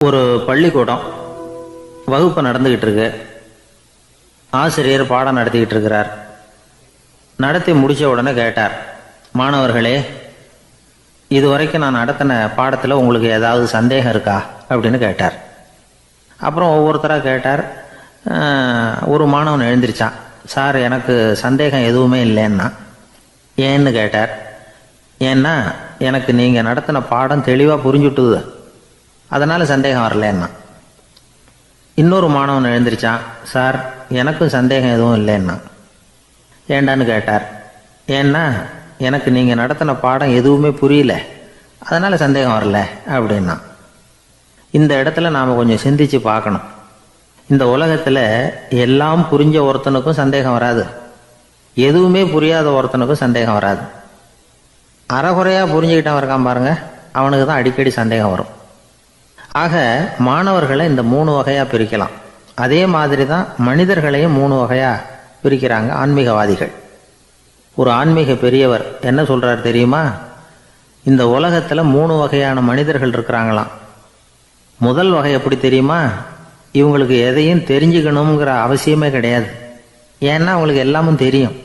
ஒரு பள்ளிக்கூடம் வகுப்பு நடந்துகிட்டு இருக்கு. ஆசிரியர் பாடம் நடத்திக்கிட்டு இருக்கிறார். நடத்தி முடிச்ச உடனே கேட்டார், மாணவர்களே, இதுவரைக்கும் நான் நடத்தின பாடத்தில் உங்களுக்கு ஏதாவது சந்தேகம் இருக்கா அப்படின்னு கேட்டார். அப்புறம் ஒவ்வொருத்தராக கேட்டார். ஒரு மாணவன் எழுந்திருச்சான். சார், எனக்கு சந்தேகம் எதுவுமே இல்லைன்னா. ஏன்னு கேட்டார். ஏன்னா எனக்கு நீங்கள் நடத்தின பாடம் தெளிவாக புரிஞ்சுட்டுது, அதனால் சந்தேகம் வரலன்னா. இன்னொரு மாணவன் எழுந்திருச்சான். சார், எனக்கும் சந்தேகம் எதுவும் இல்லைன்னா. ஏண்டான்னு கேட்டார். ஏன்னா எனக்கு நீங்கள் நடத்தின பாடம் எதுவுமே புரியல, அதனால் சந்தேகம் வரல அப்படின்னா. இந்த இடத்துல நாம் கொஞ்சம் சிந்திச்சு பார்க்கணும். இந்த உலகத்தில் எல்லாம் புரிஞ்ச ஒருத்தனுக்கும் சந்தேகம் வராது, எதுவுமே புரியாத ஒருத்தனுக்கும் சந்தேகம் வராது. அறகுறையாக புரிஞ்சுக்கிட்டவன் இருக்கான் பாருங்க, அவனுக்கு தான் அடிக்கடி சந்தேகம் வரும். ஆக மாணவர்களை இந்த 3 வகையாக பிரிக்கலாம். அதே மாதிரி தான் மனிதர்களையும் 3 வகையாக பிரிக்கிறாங்க ஆன்மீகவாதிகள். ஒரு ஆன்மீக பெரியவர் என்ன சொல்கிறார் தெரியுமா? இந்த உலகத்தில் 3 வகையான மனிதர்கள் இருக்கிறாங்களாம். முதல் வகை எப்படி தெரியுமா? இவங்களுக்கு எதையும் தெரிஞ்சுக்கணுங்கிற அவசியமே கிடையாது. ஏன்னா அவங்களுக்கு எல்லாமும் தெரியும்.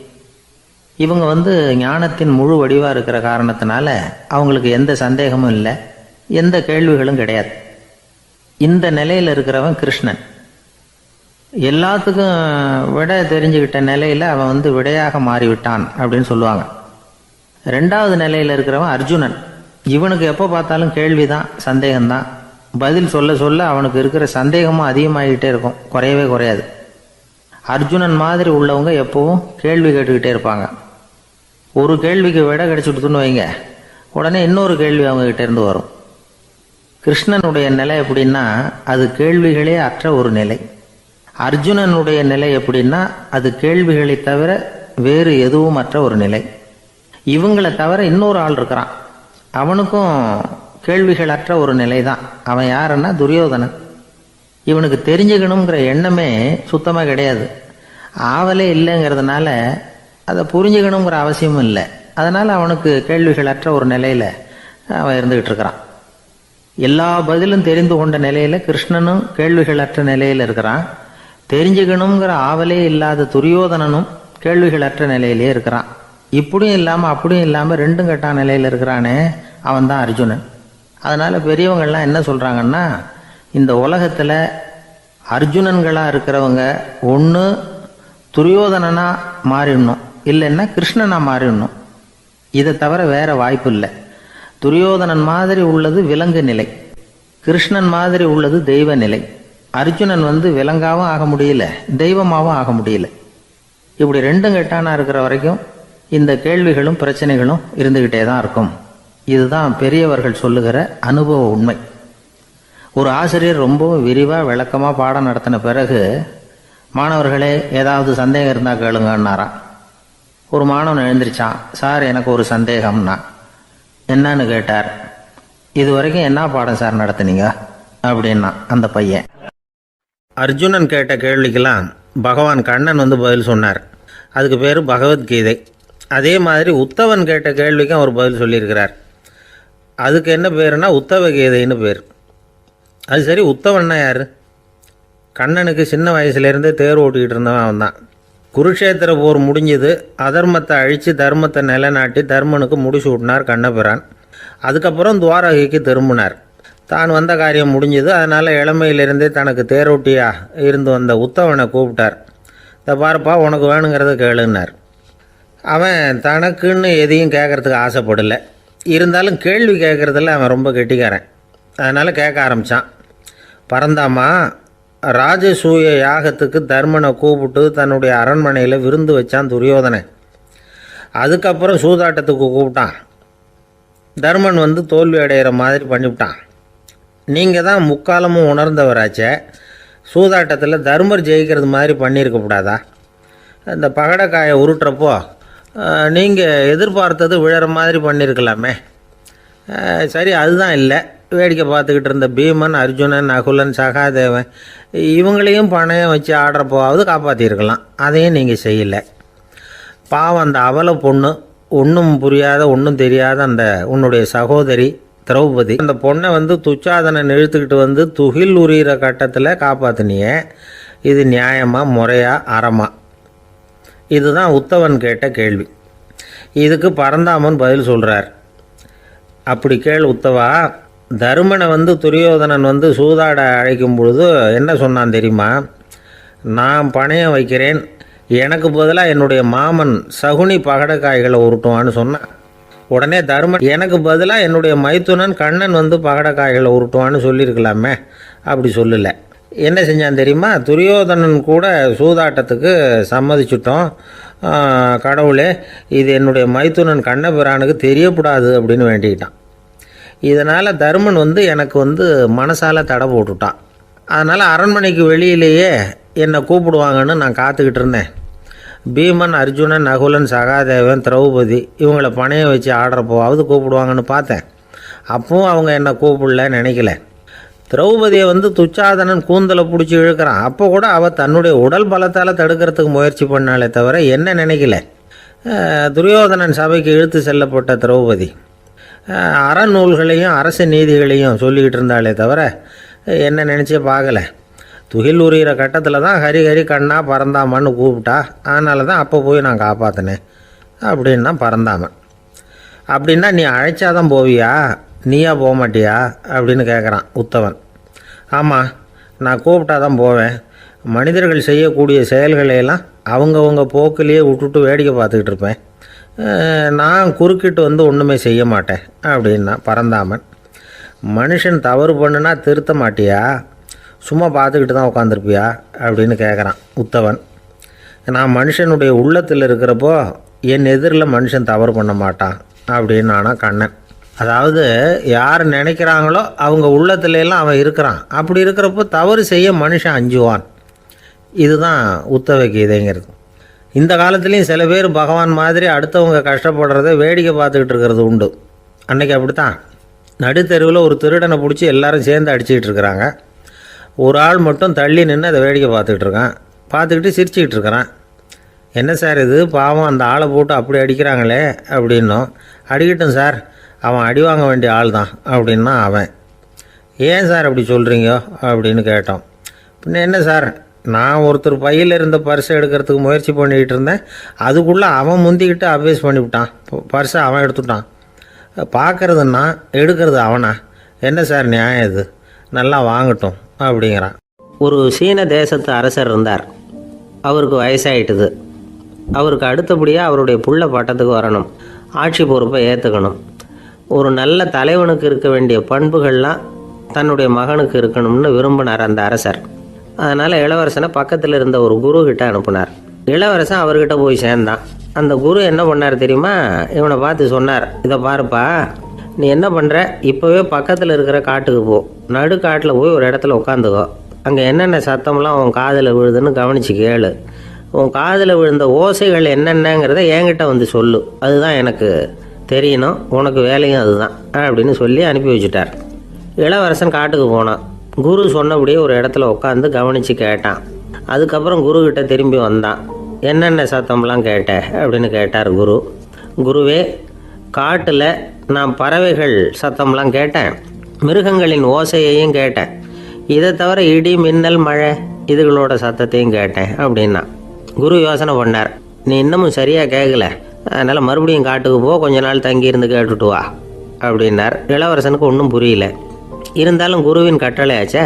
இவங்க ஞானத்தின் முழு வடிவாக இருக்கிற காரணத்தினால அவங்களுக்கு எந்த சந்தேகமும் இல்லை, எந்த கேள்விகளும் கிடையாது. இந்த நிலையில் இருக்கிறவன் கிருஷ்ணன். எல்லாத்துக்கும் விட தெரிஞ்சுக்கிட்ட நிலையில் அவன் விடையாக மாறிவிட்டான் அப்படின்னு சொல்லுவாங்க. 2வது நிலையில் இருக்கிறவன் அர்ஜுனன். இவனுக்கு எப்போ பார்த்தாலும் கேள்விதான், சந்தேகம்தான். பதில் சொல்ல சொல்ல அவனுக்கு இருக்கிற சந்தேகமும் அதிகமாகிக்கிட்டே இருக்கும், குறையவே குறையாது. அர்ஜுனன் மாதிரி உள்ளவங்க எப்பவும் கேள்வி கேட்டுக்கிட்டே இருப்பாங்க. ஒரு கேள்விக்கு விடை கிடைச்சுட்டுன்னு வைங்க, உடனே இன்னொரு கேள்வி அவங்ககிட்ட இருந்து வரும். கிருஷ்ணனுடைய நிலை எப்படின்னா அது கேள்விகளே அற்ற ஒரு நிலை. அர்ஜுனனுடைய நிலை எப்படின்னா அது கேள்விகளை தவிர வேறு எதுவும் அற்ற ஒரு நிலை. இவங்களை தவிர இன்னொரு ஆள் இருக்கிறான், அவனுக்கும் கேள்விகள் அற்ற ஒரு நிலை தான். அவன் யாருன்னா துரியோதனன். இவனுக்கு தெரிஞ்சுக்கணுங்கிற எண்ணமே சுத்தமாக கிடையாது. ஆவலே இல்லைங்கிறதுனால அதை புரிஞ்சுக்கணுங்கிற அவசியமும் இல்லை. அதனால் அவனுக்கு கேள்விகள் அற்ற ஒரு நிலையில் அவன் இருந்துகிட்டு இருக்கிறான். எல்லா பதிலும் தெரிந்து கொண்ட நிலையில் கிருஷ்ணனும் கேள்விகளற்ற நிலையில் இருக்கிறான். தெரிஞ்சுக்கணுங்கிற ஆவலே இல்லாத துரியோதனனும் கேள்விகளற்ற நிலையிலே இருக்கிறான். இப்படியும் இல்லாமல் அப்படியும் இல்லாமல் 2ம் கெட்டான் நிலையில் இருக்கிறானே, அவன் தான் அர்ஜுனன். அதனால் பெரியவங்கள்லாம் என்ன சொல்கிறாங்கன்னா, இந்த உலகத்தில் அர்ஜுனன்களாக இருக்கிறவங்க ஒன்று துரியோதனனாக மாறிடணும், இல்லைன்னா கிருஷ்ணனாக மாறிடணும். இதை தவிர வேற வாய்ப்பு இல்லை. துரியோதனன் மாதிரி உள்ளது விலங்கு நிலை, கிருஷ்ணன் மாதிரி உள்ளது தெய்வ நிலை. அர்ஜுனன் விலங்காவும் ஆக முடியல, தெய்வமாகவும் ஆக முடியல. இப்படி 2ம் கெட்டானா இருக்கிற வரைக்கும் இந்த கேள்விகளும் பிரச்சனைகளும் இருந்துக்கிட்டே தான் இருக்கும். இதுதான் பெரியவர்கள் சொல்லுகிற அனுபவ உண்மை. ஒரு ஆசிரியர் ரொம்பவும் விரிவாக விளக்கமாக பாடம் நடத்தின பிறகு, மாணவர்களே, ஏதாவது சந்தேகம் இருந்தால் கேளுங்கன்னாராம். ஒரு மாணவன் எழுந்திருச்சான். சார், எனக்கு ஒரு சந்தேகம்னா. என்னன்னு கேட்டார். இது வரைக்கும் என்ன பாடம் சார் நடத்துனீங்க அப்படின்னா அந்த பையன். அர்ஜுனன் கேட்ட கேள்விக்கெல்லாம் பகவான் கண்ணன் பதில் சொன்னார். அதுக்கு பேர் பகவத்கீதை. அதே மாதிரி உத்தவன் கேட்ட கேள்விக்கும் அவர் பதில் சொல்லியிருக்கிறார். அதுக்கு என்ன பேருனா உத்தவ கீதைன்னு பேர். அது சரி, உத்தவன்னா யார்? கண்ணனுக்கு சின்ன வயசுலேருந்தே தேர் ஓட்டிக்கிட்டு இருந்தவன் அவன் தான். குருஷேத்திர போர் முடிஞ்சது. அதர்மத்தை அழித்து தர்மத்தை நிலைநாட்டி தர்மனுக்கு முடிச்சு விட்டினார் கண்ணபிரான். அதுக்கப்புறம் துவாரகைக்கு திரும்பினார். தான் வந்த காரியம் முடிஞ்சது. அதனால் இளமையிலிருந்தே தனக்கு தேரோட்டியாக இருந்து வந்த உத்தவனை கூப்பிட்டார். இதை பாருப்பா, உனக்கு வேணுங்கிறத கேளுன்னார். அவன் தனக்குன்னு எதையும் கேட்குறதுக்கு ஆசைப்படலை. இருந்தாலும் கேள்வி கேட்குறதில்ல அவன் ரொம்ப கெட்டிக்காரன். அதனால் கேட்க ஆரம்பித்தான். பரந்தாமா, ராஜசூய யாகத்துக்கு தர்மனை கூப்பிட்டு தன்னுடைய அரண்மனையில் விருந்து வச்சான் துரியோதனன். அதுக்கப்புறம் சூதாட்டத்துக்கு கூப்பிட்டான். தர்மன் தோல்வி அடைகிற மாதிரி பண்ணிவிட்டான். நீங்கள் தான் முக்காலமும் உணர்ந்தவராச்சே, சூதாட்டத்தில் தர்மர் ஜெயிக்கிறது மாதிரி பண்ணியிருக்கக்கூடாதா? இந்த பகடைக்காயை உருட்டுறப்போ நீங்கள் எதிர்பார்த்தது விழற மாதிரி பண்ணியிருக்கலாமே. சரி, அதுதான் இல்லை. வேடிக்கை பார்த்துக்கிட்டு இருந்த பீமன், அர்ஜுனன், நகுலன், சகாதேவன் இவங்களையும் பணையம் வச்சு ஆடுறப்போவாவது காப்பாற்றிருக்கலாம். அதையும் நீங்கள் செய்யலை. பாவம், அந்த அவல பொண்ணு, ஒன்றும் புரியாத ஒன்றும் தெரியாத அந்த உன்னுடைய சகோதரி திரௌபதி அந்த பொண்ணை துச்சாதனன் இழுத்துக்கிட்டு துகில் உரிகிற கட்டத்தில் காப்பாற்றினியே, இது நியாயமா, முறையா, அறமா? இதுதான் உத்தவன் கேட்ட கேள்வி. இதுக்கு பரந்தாமன் பதில் சொல்கிறார். அப்படி கேள் உத்தவா, தருமனை துரியோதனன் சூதாட அழைக்கும் பொழுது என்ன சொன்னான் தெரியுமா? நான் பணையம் வைக்கிறேன், எனக்கு பதிலாக என்னுடைய மாமன் சகுனி பகடக்காய்களை உருட்டுவான்னு சொன்னான். உடனே தருமன் எனக்கு பதிலாக என்னுடைய மைத்துனன் கண்ணன் பகடக்காய்களை உருட்டுவான்னு சொல்லியிருக்கலாமே, அப்படி சொல்லலை. என்ன செஞ்சான் தெரியுமா? துரியோதனன் கூட சூதாட்டத்துக்கு சம்மதிச்சிட்டோம், கடவுளே இது என்னுடைய மைத்துனன் கண்ணபிரானுக்கு தெரியக்கூடாது அப்படின்னு வேண்டிக்கிட்டான். இதனால் தருமன் எனக்கு மனசால் தடை போட்டுட்டான். அதனால் அரண்மனைக்கு வெளியிலேயே என்னை கூப்பிடுவாங்கன்னு நான் காத்துக்கிட்டு இருந்தேன். பீமன், அர்ஜுனன், நகுலன், சகாதேவன், திரௌபதி இவங்களை பணையம் வச்சு ஆடுறப்போவாவது கூப்பிடுவாங்கன்னு பார்த்தேன். அப்பவும் அவங்க என்னை கூப்பிடலன்னு நினைக்கல. திரௌபதியை துச்சாதனன் கூந்தலை பிடிச்சி இழுக்கிறான். அப்போ கூட அவள் தன்னுடைய உடல் பலத்தால் தடுக்கிறதுக்கு முயற்சி பண்ணாலே தவிர என்ன நினைக்கல. துரியோதனன் சபைக்கு இழுத்து செல்லப்பட்ட திரௌபதி அறநூல்களையும் அரச நீதிகளையும் சொல்லிக்கிட்டு இருந்தாலே தவிர என்ன நினச்சே பார்க்கல. துகில் உரிகிற கட்டத்தில் தான் ஹரி ஹரி கண்ணா பரந்தாமன்னு கூப்பிட்டா, அதனால தான் அப்போ போய் நான் காப்பாற்றினேன் அப்படின்னா பரந்தாமன். அப்படின்னா நீ அழைச்சாதான் போவியா, நீயா போக மாட்டியா அப்படின்னு கேட்குறான் உத்தவன். ஆமாம், நான் கூப்பிட்டா தான் போவேன். மனிதர்கள் செய்யக்கூடிய செயல்களையெல்லாம் அவங்கவுங்க போக்கிலேயே விட்டுட்டு வேடிக்கை பார்த்துக்கிட்டு இருப்பேன். நான் குறுக்கிட்டு ஒன்றுமே செய்ய மாட்டேன் அப்படின்னா பரந்தாமன். மனுஷன் தவறு பண்ணுனா திருத்த மாட்டியா, சும்மா பார்த்துக்கிட்டு தான் உட்காந்துருப்பியா அப்படின்னு கேட்குறான் உத்தவன். நான் மனுஷனுடைய உள்ளத்தில் இருக்கிறப்போ என் எதிரில் மனுஷன் தவறு பண்ண மாட்டான் அப்படின்னு ஆனால் கண்ணன். அதாவது யார் நினைக்கிறாங்களோ அவங்க உள்ளத்துலலாம் அவன் இருக்கிறான். அப்படி இருக்கிறப்போ தவறு செய்ய மனுஷன் அஞ்சுவான். இதுதான் உத்தவ கீதைங்கிறது. இந்த காலத்துலேயும் சில பேர் பகவான் மாதிரி அடுத்தவங்க கஷ்டப்படுறத வேடிக்கை பார்த்துக்கிட்டு இருக்கிறது உண்டு. அன்றைக்கி அப்படித்தான் நடுத்தெருவில் ஒரு திருடனை பிடிச்சி எல்லாரும் சேர்ந்து அடிச்சுக்கிட்டு இருக்கிறாங்க. ஒரு ஆள் மட்டும் தள்ளி நின்று அதை வேடிக்கை பார்த்துக்கிட்டு இருக்கான். பார்த்துக்கிட்டு சிரிச்சுக்கிட்டு இருக்கிறான். என்ன சார் இது, பாவம் அந்த ஆளை போட்டு அப்படி அடிக்கிறாங்களே அப்படின்னோம். அடிக்கட்டும் சார், அவன் அடி வாங்க வேண்டிய ஆள் தான் அப்படின்னா அவன். ஏன் சார் அப்படி சொல்கிறீங்க அப்படின்னு கேட்டோம். பின்ன என்ன சார், நான் ஒருத்தர் பையில் இருந்த பர்ஸை எடுக்கிறதுக்கு முயற்சி பண்ணிக்கிட்டு இருந்தேன். அதுக்குள்ளே அவன் முந்திக்கிட்டு அப்வேஸ் பண்ணிவிட்டான். பர்ஸை அவன் எடுத்துட்டான். பார்க்குறதுன்னா எடுக்கிறது அவனா? என்ன சார் நியாயம் இது? நல்லா வாங்கட்டும் அப்படிங்கிறான். ஒரு சீன தேசத்து அரசர் இருந்தார். அவருக்கு வயசாயிட்டுது. அவருக்கு அடுத்தபடியாக அவருடைய புள்ள பட்டத்துக்கு வரணும், ஆட்சி பொறுப்பை ஏற்றுக்கணும். ஒரு நல்ல தலைவனுக்கு இருக்க வேண்டிய பண்புகள்லாம் தன்னுடைய மகனுக்கு இருக்கணும்னு விரும்பினார் அந்த அரசர். அதனால் இளவரசனை பக்கத்தில் இருந்த ஒரு குரு கிட்ட அனுப்புனார். இளவரசன் அவர்கிட்ட போய் சேர்ந்தான். அந்த குரு என்ன பண்ணார் தெரியுமா? இவனை பார்த்து சொன்னார், இதை பாருப்பா, நீ என்ன பண்ணுற, இப்போவே பக்கத்தில் இருக்கிற காட்டுக்கு போ, நடு காட்டில் போய் ஒரு இடத்துல உட்காந்துக்கோ. அங்கே என்னென்ன சத்தம்லாம் உன் காதில் விழுதுன்னு கவனித்து கேளு. உன் காதில் விழுந்த ஓசைகள் என்னென்னங்கிறத என்கிட்ட சொல்லு, அதுதான் எனக்கு தெரியணும், உனக்கு வேலையும் அதுதான் அப்படின்னு சொல்லி அனுப்பி வச்சுட்டார். இளவரசன் காட்டுக்கு போனான். குரு சொன்னபடியே ஒரு இடத்துல உட்காந்து கவனித்து கேட்டான். அதுக்கப்புறம் குருக்கிட்ட திரும்பி வந்தான். என்னென்ன சத்தம்லாம் கேட்ட அப்படின்னு கேட்டார் குரு. குருவே, காட்டில் நான் பறவைகள் சத்தம்லாம் கேட்டேன், மிருகங்களின் ஓசையையும் கேட்டேன், இதை தவிர இடி, மின்னல், மழை இதுகளோட சத்தத்தையும் கேட்டேன் அப்படின்னா. குரு யோசனை பண்ணார், நீ இன்னமும் சரியாக கேட்கல, அதனால் மறுபடியும் காட்டுக்கு போ, கொஞ்ச நாள் தங்கியிருந்து கேட்டுட்டு வா அப்படின்னார். இளவரசனுக்கு ஒன்றும் புரியல. இருந்தாலும் குருவின் கட்டளையாச்சே,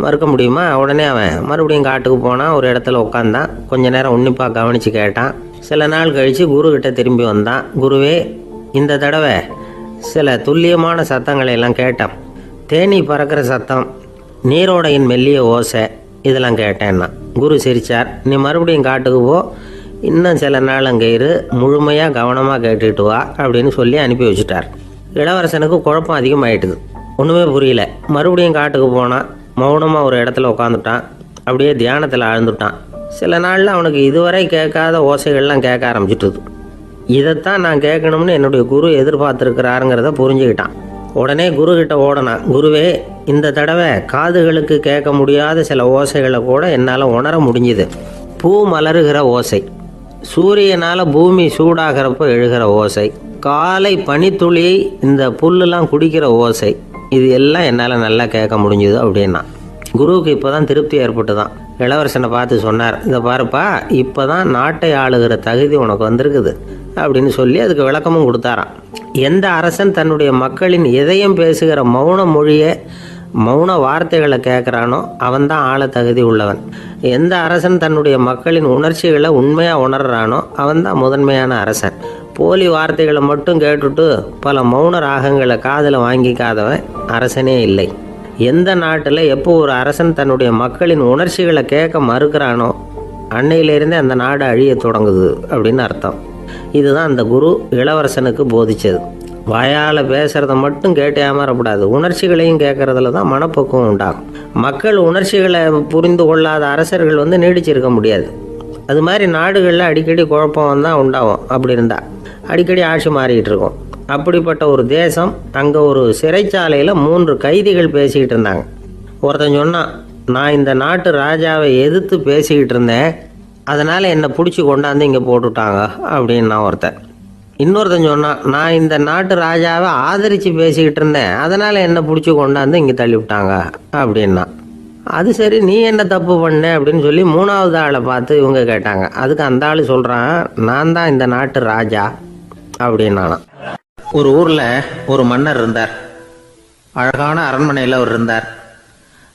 மறுக்க முடியுமா? உடனே அவன் மறுபடியும் காட்டுக்கு போனான். ஒரு இடத்துல உட்காந்தான். கொஞ்ச நேரம் உன்னிப்பாக கவனித்து கேட்டான். சில நாள் கழித்து குருக்கிட்ட திரும்பி வந்தான். குருவே, இந்த தடவை சில துல்லியமான சத்தங்களை எல்லாம் கேட்டான். தேனீ பறக்கிற சத்தம், நீரோடையின் மெல்லிய ஓசை, இதெல்லாம் கேட்டேன்னா. குரு சிரித்தார். நீ மறுபடியும் காட்டுக்கு போ, இன்னும் சில நாள் அங்கே இரு, முழுமையாக கவனமாக கேட்டுட்டு வா அப்படின்னு சொல்லி அனுப்பி வச்சுட்டார். இளவரசனுக்கு குழப்பம் அதிகமாகிட்டுது. ஒன்றுமே புரியல. மறுபடியும் காட்டுக்கு போனான். மௌனமாக ஒரு இடத்துல உட்காந்துட்டான். அப்படியே தியானத்தில் ஆழ்ந்துட்டான். சில நாளில் அவனுக்கு இதுவரை கேட்காத ஓசைகள்லாம் கேட்க ஆரம்பிச்சிட்டுது. இதைத்தான் நான் கேட்கணும்னு என்னுடைய குரு எதிர்பார்த்துருக்கிறாருங்கிறத புரிஞ்சுக்கிட்டான். உடனே குருக்கிட்ட ஓடனான். குருவே, இந்த தடவை காதுகளுக்கு கேட்க முடியாத சில ஓசைகளை கூட என்னால் உணர முடிஞ்சுது. பூ மலருகிற ஓசை, சூரியனால் பூமி சூடாகிறப்போ எழுகிற ஓசை, காலை பனித்துளி, இந்த புல்லுலாம் குடிக்கிற ஓசை, இது எல்லாம் என்னால் நல்லா கேட்க முடிஞ்சுது அப்படின்னா. குருவுக்கு இப்போ தான் திருப்தி ஏற்பட்டு தான் இளவரசனை பார்த்து சொன்னார், இதை பாருப்பா, இப்போ தான் நாட்டை ஆளுகிற தகுதி உனக்கு வந்திருக்குது அப்படின்னு சொல்லி அதுக்கு விளக்கமும் கொடுத்தாராம். எந்த அரசன் தன்னுடைய மக்களின் இதயம் பேசுகிற மௌன மொழியை, மௌன வார்த்தைகளை கேட்குறானோ அவன்தான் ஆள தகுதி உள்ளவன். எந்த அரசன் தன்னுடைய மக்களின் உணர்ச்சிகளை உண்மையாக உணர்றானோ அவன்தான் முதன்மையான அரசன். போலி வார்த்தைகளை மட்டும் கேட்டுட்டு பல மௌன ராகங்களை காதில் வாங்கிக்காதவன் அரசனே இல்லை. எந்த நாட்டில் எப்போ ஒரு அரசன் தன்னுடைய மக்களின் உணர்ச்சிகளை கேட்க மறுக்கிறானோ அன்னையிலேருந்தே அந்த நாடு அழிய தொடங்குது அப்படின்னு அர்த்தம். இதுதான் அந்த குரு இளவரசனுக்கு போதிச்சது. வாயால் பேசுகிறத மட்டும் கேட்டு ஏமாறக்கூடாது, உணர்ச்சிகளையும் கேட்கறதுல தான் மனப்பக்குவம் உண்டாகும். மக்கள் உணர்ச்சிகளை புரிந்து கொள்ளாத அரசர்கள் நீடிச்சிருக்க முடியாது. அது மாதிரி நாடுகளில் அடிக்கடி குழப்பம் தான் உண்டாகும். அப்படி இருந்தால் அடிக்கடி ஆட்சி மாறிக்கிட்டு இருக்கும். அப்படிப்பட்ட ஒரு தேசம், அங்கே ஒரு சிறைச்சாலையில் 3 கைதிகள் பேசிக்கிட்டு இருந்தாங்க. ஒருத்தன் சொன்னான், நான் இந்த நாட்டு ராஜாவை எதிர்த்து பேசிக்கிட்டு இருந்தேன், அதனால் என்னை பிடிச்சி கொண்டாந்து இங்கே போட்டுட்டாங்க அப்படின்னா ஒருத்தன். இன்னொருத்தன் சொன்னான், நான் இந்த நாட்டு ராஜாவை ஆதரித்து பேசிக்கிட்டு இருந்தேன், அதனால் என்னை பிடிச்சி கொண்டாந்து இங்கே தள்ளிவிட்டாங்க அப்படின்னா. அது சரி, நீ என்ன தப்பு பண்ண அப்படின்னு சொல்லி 3வது ஆளை பார்த்து இவங்க கேட்டாங்க. அதுக்கு அந்த ஆள் சொல்கிறான், நான் தான் இந்த நாட்டு ராஜா அப்படின்னானா. ஒரு ஊரில் ஒரு மன்னர் இருந்தார். அழகான அரண்மனையில் அவர் இருந்தார்.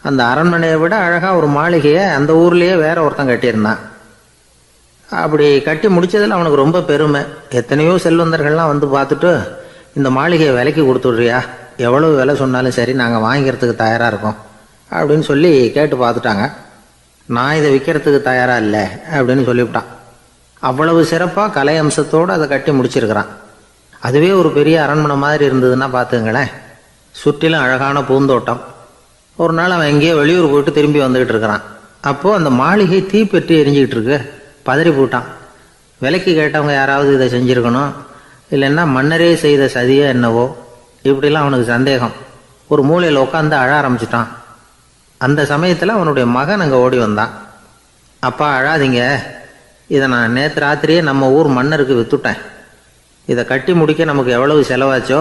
அந்த அரண்மனையை விட அழகாக ஒரு மாளிகையை அந்த ஊர்லேயே வேற ஒருத்தன் கட்டியிருந்தான். அப்படி கட்டி முடித்ததில் அவனுக்கு ரொம்ப பெருமை. எத்தனையோ செல்வந்தர்கள்லாம் வந்து பார்த்துட்டு, இந்த மாளிகையை விலைக்கு கொடுத்துட்றியா, எவ்வளோ விலை சொன்னாலும் சரி நாங்கள் வாங்கிக்கிறதுக்கு தயாராக இருக்கோம் அப்படின்னு சொல்லி கேட்டு பார்த்துட்டாங்க. நான் இதை விற்கிறதுக்கு தயாராக இல்லை அப்படின்னு சொல்லிவிட்டான். அவ்வளவு சிறப்பாக கலை அம்சத்தோடு அதை கட்டி முடிச்சிருக்கிறான். அதுவே ஒரு பெரிய அரண்மனை மாதிரி இருந்ததுன்னா பார்த்துங்களேன். சுற்றிலும் அழகான பூந்தோட்டம். ஒரு நாள் அவன் எங்கேயோ வெளியூர் போயிட்டு திரும்பி வந்துக்கிட்டு இருக்கிறான். அப்போது அந்த மாளிகை தீப்பெட்டி எரிஞ்சிக்கிட்டு இருக்கு. பதறி போட்டான். விலைக்கு கேட்டவங்க யாராவது இதை செஞ்சுருக்கணும், இல்லைன்னா மன்னரே செய்த சதியோ என்னவோ, இப்படிலாம் அவனுக்கு சந்தேகம். ஒரு மூலையில் உட்காந்து அழ ஆரம்பிச்சிட்டான். அந்த சமயத்தில் அவனுடைய மகன் அங்கே ஓடி வந்தான். அப்பா அழாதீங்க, இதை நான் நேற்று ராத்திரியே நம்ம ஊர் மன்னருக்கு விற்றுட்டேன். இதை கட்டி முடிக்க நமக்கு எவ்வளவு செலவாச்சோ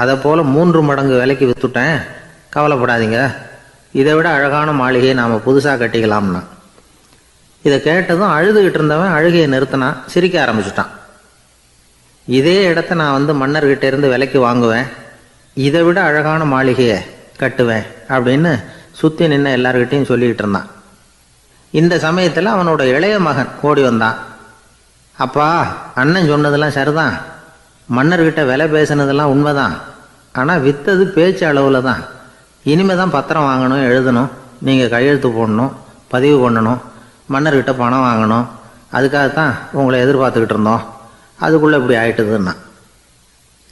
அதை போல் 3 மடங்கு விலைக்கு விற்றுட்டேன், கவலைப்படாதீங்க. இதை விட அழகான மாளிகையை நாம் புதுசாக கட்டிக்கலாம்னா. இதை கேட்டதும் அழுதுகிட்டு இருந்தவன் அழுகையை நிறுத்தினான், சிரிக்க ஆரம்பிச்சிட்டான். இதே இடத்த நான் மன்னர்கிட்ட இருந்து விலைக்கு வாங்குவேன், இதை விட அழகான மாளிகையை கட்டுவேன் அப்படின்னு சுற்றி நின்று எல்லார்கிட்டையும் சொல்லிக்கிட்டு இருந்தான். இந்த சமயத்தில் அவனோட இளைய மகன் ஓடி வந்தான். அப்பா, அண்ணன் சொன்னதெல்லாம் சரிதான், மன்னர்கிட்ட விலை பேசினதெல்லாம் உண்மைதான், ஆனால் விற்றது பேச்சு அளவில் தான். இனிமே தான் பத்திரம் வாங்கணும், எழுதணும், நீங்கள் கையெழுத்து போடணும், பதிவு பண்ணணும், மன்னர்கிட்ட பணம் வாங்கணும், அதுக்காகத்தான் உங்களை எதிர்பார்த்துக்கிட்டு இருந்தோம், அதுக்குள்ளே இப்படி ஆயிட்டுதுன்னா.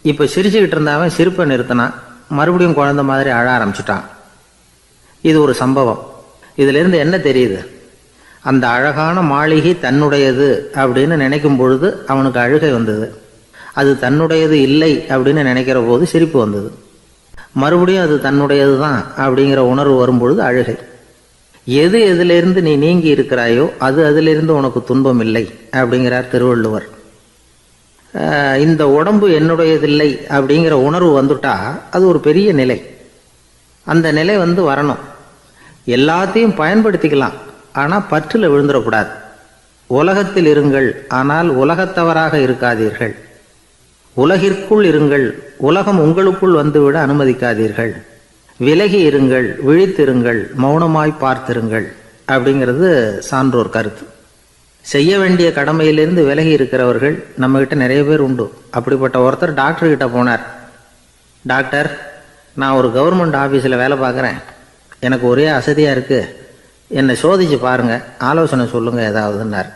இப்போ சிரிச்சுக்கிட்டு இருந்தவன் சிரிப்பை நிறுத்தினான். மறுபடியும் குழந்தை மாதிரி அழ ஆரம்பிச்சிட்டான். இது ஒரு சம்பவம். இதிலிருந்து என்ன தெரியுது? அந்த அழகான மாளிகை தன்னுடையது அப்படின்னு நினைக்கும் பொழுது அவனுக்கு அழுகை வந்தது. அது தன்னுடையது இல்லை அப்படின்னு நினைக்கிற போது சிரிப்பு வந்தது. மறுபடியும் அது தன்னுடையது தான் அப்படிங்கிற உணர்வு வரும்பொழுது அழுகை. எது எதிலிருந்து நீ நீங்கி இருக்கிறாயோ அது அதிலிருந்து உனக்கு துன்பம் இல்லை அப்படிங்கிறார் திருவள்ளுவர். இந்த உடம்பு என்னுடையதில்லை அப்படிங்கிற உணர்வு வந்துட்டா அது ஒரு பெரிய நிலை. அந்த நிலை வரணும். எல்லாத்தையும் பயன்படுத்திக்கலாம், ஆனால் பற்றில் விழுந்துடக்கூடாது. உலகத்தில் இருங்கள், ஆனால் உலகத்தவராக இருக்காதீர்கள். உலகிற்குள் இருங்கள், உலகம் உங்களுக்குள் வந்துவிட அனுமதிக்காதீர்கள். விலகி இருங்கள், விழித்திருங்கள், மௌனமாய் பார்த்திருங்கள் அப்படிங்கிறது சான்றோர் கருத்து. செய்ய வேண்டிய கடமையிலிருந்து விலகி இருக்கிறவர்கள் நம்மகிட்ட நிறைய பேர் உண்டு. அப்படிப்பட்ட ஒருத்தர் டாக்டர்கிட்ட போனார். டாக்டர், நான் ஒரு கவர்மெண்ட் ஆஃபீஸில் வேலை பார்க்குறேன், எனக்கு ஒரே அசதியாக இருக்குது, என்னை சோதிச்சு பாருங்கள், ஆலோசனை சொல்லுங்கள் ஏதாவதுன்னார்.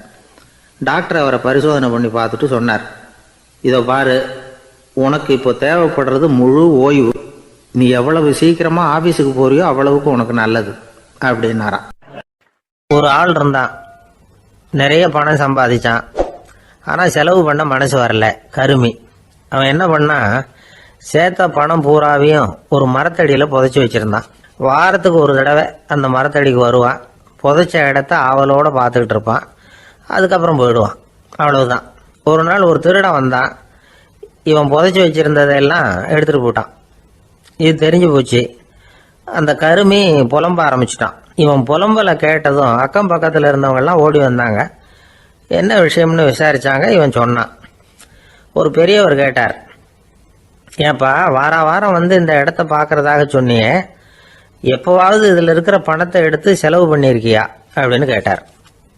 டாக்டர் அவரை பரிசோதனை பண்ணி பார்த்துட்டு சொன்னார், இதோ பாரு, உனக்கு இப்போ தேவைப்படுறது முழு ஓய்வு. நீ எவ்வளவு சீக்கிரமாக ஆஃபீஸுக்கு போறியோ அவ்வளவுக்கு உனக்கு நல்லது அப்படின்னாராம். ஒரு ஆள் இருந்தான், நிறைய பணம் சம்பாதிச்சான், ஆனால் செலவு பண்ண மனசு வரல, கருமி. அவன் என்ன பண்ணா, சேர்த்த பணம் பூராவையும் ஒரு மரத்தடியில் புதைச்சி வச்சுருந்தான். வாரத்துக்கு ஒரு தடவை அந்த மரத்தடிக்கு வருவான், புதைச்ச இடத்த ஆவலோடு பார்த்துக்கிட்டு இருப்பான், அதுக்கப்புறம் போயிடுவான். அவ்வளவுதான். ஒரு நாள் ஒரு திருடன் வந்தான். இவன் புதைச்சி வச்சிருந்ததெல்லாம் எடுத்துட்டு போட்டான். இது தெரிஞ்சு போச்சு. அந்த கருமி புலம்ப ஆரம்பிச்சிட்டான். இவன் புலம்பலை கேட்டதும் அக்கம் பக்கத்தில் இருந்தவங்கெல்லாம் ஓடி வந்தாங்க. என்ன விஷயம்னு விசாரிச்சாங்க. இவன் சொன்னான். ஒரு பெரியவர் கேட்டார், ஏன்பா வாரம் வந்து இந்த இடத்த பார்க்கறதாக சொன்னியே, எப்போவாவது இதில் இருக்கிற பணத்தை எடுத்து செலவு பண்ணியிருக்கியா அப்படின்னு கேட்டார்.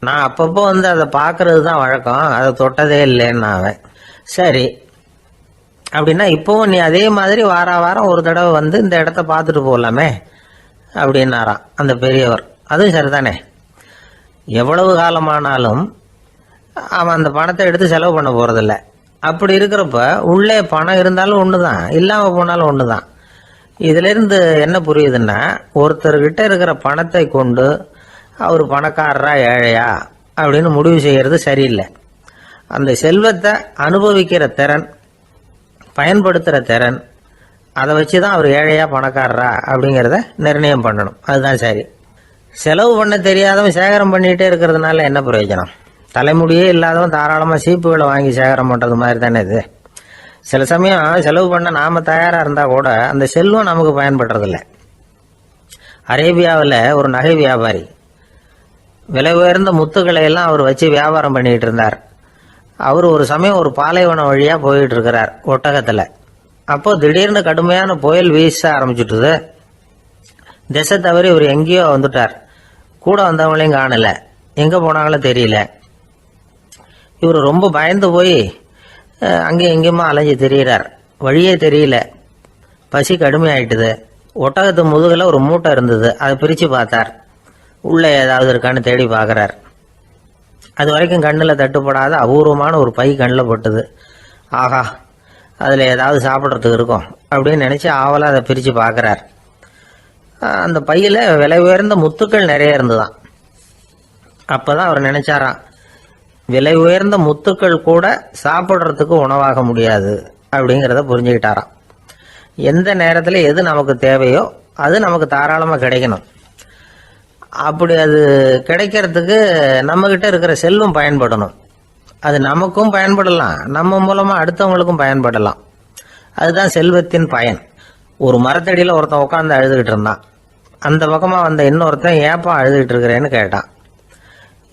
நான் அப்பப்போ வந்து அதை பார்க்கறது தான் வழக்கம், அதை தொட்டதே இல்லைன்னு அவன். சரி அப்படின்னா இப்போவும் நீ அதே மாதிரி வாரம் ஒரு தடவை வந்து இந்த இடத்த பார்த்துட்டு போகலாமே அப்படின்னாராம் அந்த பெரியவர். அதுவும் சரிதானே, எவ்வளவு காலமானாலும் அவன் அந்த பணத்தை எடுத்து செலவு பண்ண போகிறதில்ல. அப்படி இருக்கிறப்ப உள்ளே பணம் இருந்தாலும் ஒன்று தான், இல்லாமல் போனாலும் ஒன்று தான். இதிலிருந்து என்ன புரியுதுன்னா, ஒருத்தர்கிட்ட இருக்கிற பணத்தை கொண்டு அவர் பணக்காரரா ஏழையா அப்படின்னு முடிவு செய்கிறது சரியில்லை. அந்த செல்வத்தை அனுபவிக்கிற திறன், பயன்படுத்துகிற திறன், அதை வச்சு தான் அவர் ஏழையா பணக்காரரா அப்படிங்கிறத நிர்ணயம் பண்ணணும். அதுதான் சரி. செலவு பண்ண தெரியாதவன் சேகரம் பண்ணிகிட்டே இருக்கிறதுனால என்ன பிரயோஜனம்? தலைமுடியே இல்லாதவன் தாராளமாக சீப்புகளை வாங்கி சேகரம் பண்ணுறது மாதிரி தானே இது. சில சமயம் செலவு பண்ண நாம் தயாராக இருந்தால் கூட அந்த செல்வம் நமக்கு பயன்படுறதில்ல. அரேபியாவில் ஒரு நகை வியாபாரி விலை உயர்ந்த முத்துக்களை எல்லாம் அவர் வச்சு வியாபாரம் பண்ணிகிட்டு இருந்தார். அவர் ஒரு சமயம் ஒரு பாலைவனம் வழியாக போயிட்டு இருக்கிறார் ஒட்டகத்தில். அப்போ திடீர்னு கடுமையான புயல் வீச ஆரம்பிச்சுட்டுது. திசை தவறி இவர் எங்கேயோ வந்துட்டார். கூட வந்தவங்களையும் காணலை, எங்கே போனாங்களோ தெரியல. இவர் ரொம்ப பயந்து போய் அங்கேயும் எங்கேயுமா அலைஞ்சு தெரிகிறார். வழியே தெரியல. பசி கடுமையாயிட்டுது. ஒட்டகத்து முதுகில் ஒரு மூட்டை இருந்தது. அதை பிரித்து பார்த்தார். உள்ளே ஏதாவது இருக்கான்னு தேடி பார்க்குறார். அது வரைக்கும் கண்ணில் தட்டுப்படாத அபூர்வமான ஒரு பை கண்ணில் பட்டுது. ஆஹா, அதில் ஏதாவது சாப்பிட்றதுக்கு இருக்கும் அப்படின்னு நினச்சி ஆவலாக அதை பிரித்து பார்க்குறார். அந்த பையில் விலை உயர்ந்த முத்துக்கள் நிறைய இருந்துதான். அப்போ தான் அவர் நினச்சாராம், விலை உயர்ந்த முத்துக்கள் கூட சாப்பிட்றதுக்கு உணவாக முடியாது அப்படிங்கிறத புரிஞ்சுக்கிட்டாராம். எந்த நேரத்தில் எது நமக்கு தேவையோ அது நமக்கு தாராளமாக கிடைக்கணும். அப்படி அது கிடைக்கிறதுக்கு நம்மக்கிட்ட இருக்கிற செல்வம் பயன்படணும். அது நமக்கும் பயன்படலாம், நம்ம மூலமாக அடுத்தவங்களுக்கும் பயன்படலாம். அதுதான் செல்வத்தின் பயன். ஒரு மரத்தடியில் ஒருத்தன் உட்காந்து அழுதுகிட்டு இருந்தான். அந்த பக்கமாக வந்த இன்னொருத்தன் ஏப்பா அழுதுகிட்டு இருக்கிறேன்னு கேட்டான்.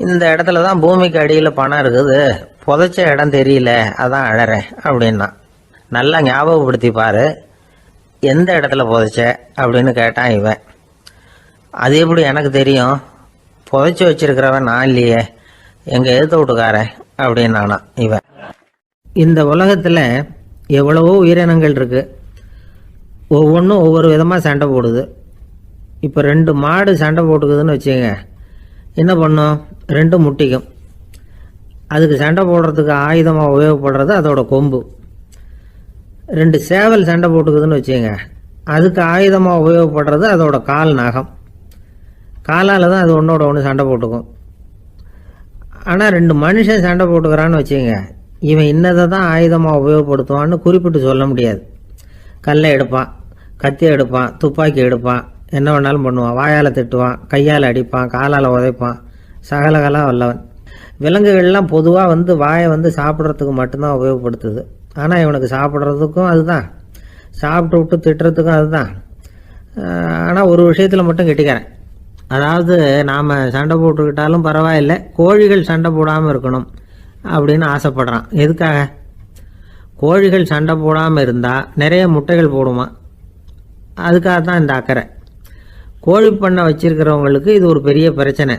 இந்த இடத்துல தான் பூமிக்கு அடியில் பணம் இருக்குது, புதைச்ச இடம் தெரியல, அதான் அழறேன் அப்படின்னா. நல்லா ஞாபகப்படுத்தி பாரு, எந்த இடத்துல புதைச்ச அப்படின்னு கேட்டான் இவன். அது எப்படி எனக்கு தெரியும், புதைச்சி வச்சிருக்கிறவன் நான் இல்லையே, எங்கள் எதிர்த்த வீட்டுக்காரன் அப்படின்னானா இவன். இந்த உலகத்தில் எவ்வளவோ உயிரினங்கள் இருக்கு, ஒவ்வொன்றும் ஒவ்வொரு விதமாக சண்டை போடுது. இப்போ 2 மாடு சண்டை போட்டுக்குதுன்னு வச்சுங்க, என்ன பண்ணும்? 2 முட்டிக்கும். அதுக்கு சண்டை போடுறதுக்கு ஆயுதமாக உபயோகப்படுறது அதோட கொம்பு. 2 சேவல் சண்டை போட்டுக்குதுன்னு வச்சுங்க, அதுக்கு ஆயுதமாக உபயோகப்படுறது அதோட கால் நகம். காலால் தான் அது ஒன்றோட ஒன்று சண்டை போட்டுக்கும். ஆனால் 2 மனுஷன் சண்டை போட்டுக்கிறான்னு வச்சுங்க, இவன் இன்னதை தான் ஆயுதமாக உபயோகப்படுத்துவான்னு குறிப்பிட்டு சொல்ல முடியாது. கல்லை எடுப்பான், கத்தி எடுப்பான், துப்பாக்கி எடுப்பான், என்ன வேணாலும் பண்ணுவான். வாயால் திட்டுவான், கையால் அடிப்பான், காலால் உதைப்பான், சகலகலா வல்லவன். விலங்குகள்லாம் பொதுவாக வாயை சாப்பிட்றதுக்கு மட்டும்தான் உபயோகப்படுத்துது. ஆனால் இவனுக்கு சாப்பிட்றதுக்கும் அதுதான், சாப்பிட்டு விட்டு திட்டுறதுக்கும் அதுதான். ஆனால் ஒரு விஷயத்தில் மட்டும் கெட்டிக்கிறேன். அதாவது நாம் சண்டை போட்டுக்கிட்டாலும் பரவாயில்லை, கோழிகள் சண்டை போடாமல் இருக்கணும் அப்படின்னு ஆசைப்படுறான். எதுக்காக? கோழிகள் சண்டை போடாமல் இருந்தால் நிறைய முட்டைகள் போடுமா, அதுக்காக தான் இந்த அக்கறை. கோழி பண்ணை வச்சிருக்கிறவங்களுக்கு இது ஒரு பெரிய பிரச்சனை.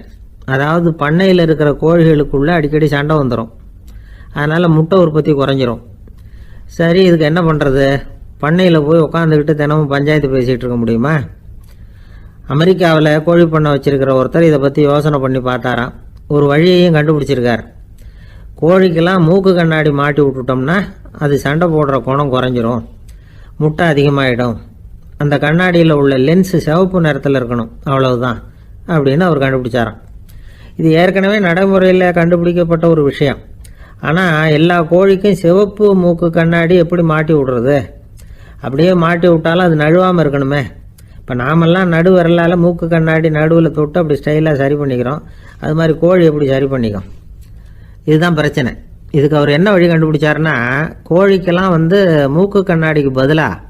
அதாவது பண்ணையில் இருக்கிற கோழிகளுக்குள்ளே அடிக்கடி சண்டை வந்துடும். அதனால் முட்டை உற்பத்தி குறைஞ்சிரும். சரி, இதுக்கு என்ன பண்ணுறது? பண்ணையில் போய் உட்காந்துக்கிட்டு தினமும் பஞ்சாயத்து பேசிகிட்டு இருக்க முடியுமா? அமெரிக்காவில் கோழி பண்ணை வச்சிருக்கிற ஒருத்தர் இதை பற்றி யோசனை பண்ணி பார்த்தாராம். ஒரு வழியையும் கண்டுபிடிச்சிருக்கார். கோழிக்கெல்லாம் மூக்கு கண்ணாடி மாட்டி விட்டுட்டோம்னா அது சண்டை போடுற குணம் குறைஞ்சிரும், முட்டை அதிகமாகிடும். அந்த கண்ணாடியில் உள்ள லென்ஸ் சிவப்பு நிறத்தில் இருக்கணும், அவ்வளவுதான் அப்படின்னு அவர் கண்டுபிடிச்சாராம். இது ஏற்கனவே நடைமுறையில் கண்டுபிடிக்கப்பட்ட ஒரு விஷயம். ஆனால் எல்லா கோழிக்கும் சிவப்பு மூக்கு கண்ணாடி எப்படி மாட்டி விடுறது? அப்படியே மாட்டி விட்டாலும் அது நழுவாமல் இருக்கணுமே. இப்போ நாமெல்லாம் நடு விரலால் மூக்கு கண்ணாடி நடுவில் தொட்டு அப்படி ஸ்டைலாக சரி பண்ணிக்கிறோம். அது மாதிரி கோழி எப்படி சரி பண்ணிக்கும்? இதுதான் பிரச்சனை. இதுக்கு அவர் என்ன வழி கண்டுபிடிச்சாருன்னா, கோழிக்கெல்லாம் மூக்கு கண்ணாடிக்கு பதிலாக